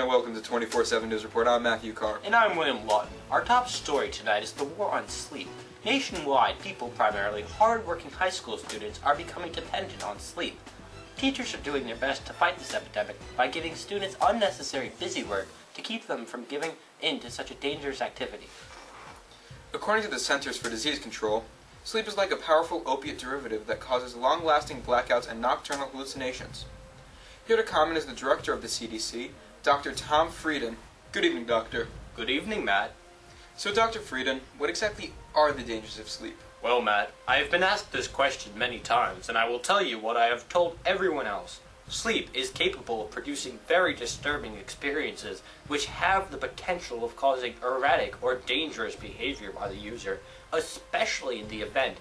and welcome to 24/7 News Report. I'm Matthew Carr. And I'm William Lawton. Our top story tonight is the war on sleep. Nationwide, people, primarily hard-working high school students, are becoming dependent on sleep. Teachers are doing their best to fight this epidemic by giving students unnecessary busy work to keep them from giving in to such a dangerous activity. According to the Centers for Disease Control, sleep is like a powerful opiate derivative that causes long-lasting blackouts and nocturnal hallucinations. Here to comment is the director of the CDC, Dr. Tom Frieden. Good evening, Doctor. Good evening, Matt. So, Dr. Frieden, what exactly are the dangers of sleep? Well, Matt, I have been asked this question many times, and I will tell you what I have told everyone else. Sleep is capable of producing very disturbing experiences which have the potential of causing erratic or dangerous behavior by the user, especially in the event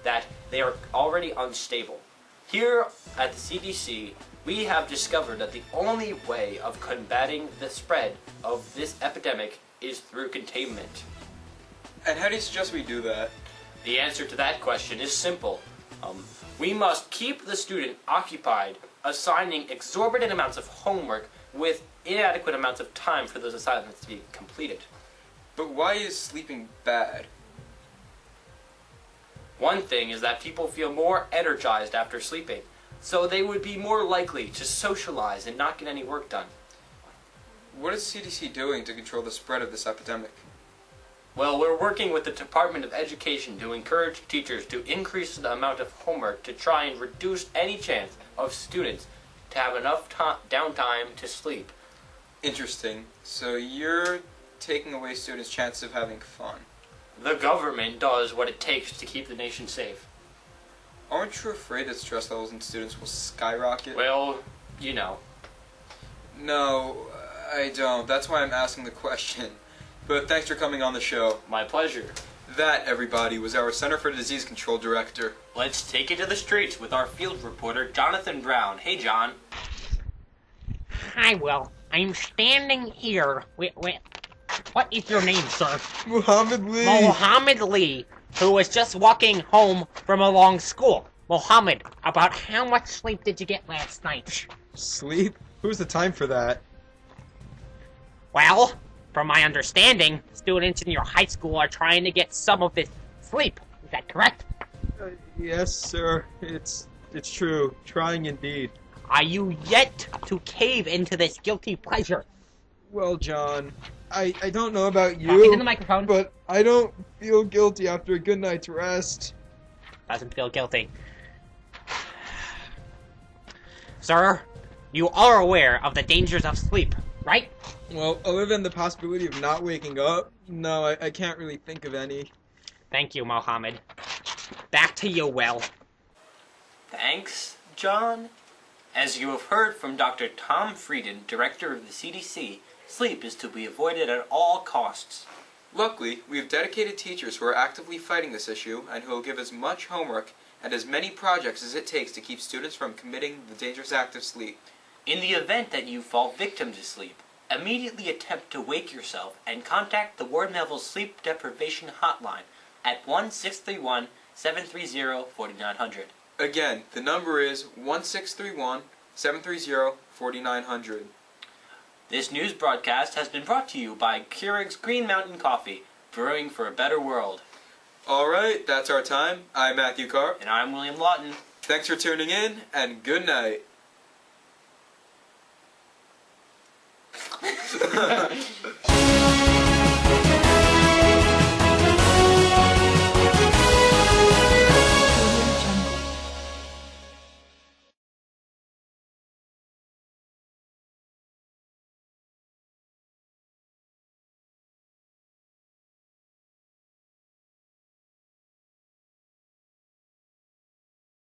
that they are already unstable. Here at the CDC, we have discovered that the only way of combating the spread of this epidemic is through containment. And how do you suggest we do that? The answer to that question is simple. We must keep the student occupied, assigning exorbitant amounts of homework with inadequate amounts of time for those assignments to be completed. But why is sleeping bad? One thing is that people feel more energized after sleeping, so they would be more likely to socialize and not get any work done. What is CDC doing to control the spread of this epidemic? Well, we're working with the Department of Education to encourage teachers to increase the amount of homework to try and reduce any chance of students to have enough downtime to sleep. Interesting. So you're taking away students' chances of having fun. The government does what it takes to keep the nation safe. Aren't you afraid that stress levels in students will skyrocket? Well, you know. No, I don't. That's why I'm asking the question. But thanks for coming on the show. My pleasure. That, everybody, was our Center for Disease Control director. Let's take it to the streets with our field reporter, Jonathan Brown. Hey, John. Hi, Will. I'm standing here with what is your name, sir? Muhammad Lee. Mohammed Lee, who was just walking home from a long school. Mohammed, about how much sleep did you get last night? Sleep? Who's the time for that? Well, from my understanding, students in your high school are trying to get some of this sleep. Is that correct? Yes, sir. It's true. Trying indeed. Are you yet to cave into this guilty pleasure? Well, John, I don't know about you, Talking to the microphone. but I don't feel guilty after a good night's rest. Doesn't feel guilty. Sir, you are aware of the dangers of sleep, right? Well, other than the possibility of not waking up, no, I can't really think of any. Thank you, Mohammed. Back to you, Will. Thanks, John. As you have heard from Dr. Tom Frieden, director of the CDC, sleep is to be avoided at all costs. Luckily, we have dedicated teachers who are actively fighting this issue and who will give as much homework and as many projects as it takes to keep students from committing the dangerous act of sleep. In the event that you fall victim to sleep, immediately attempt to wake yourself and contact the Ward Melville Sleep Deprivation Hotline at 1-631-730-4900. Again, the number is 1-631-730-4900. This news broadcast has been brought to you by Keurig's Green Mountain Coffee, brewing for a better world. Alright, that's our time. I'm Matthew Carr. And I'm William Lawton. Thanks for tuning in, and good night.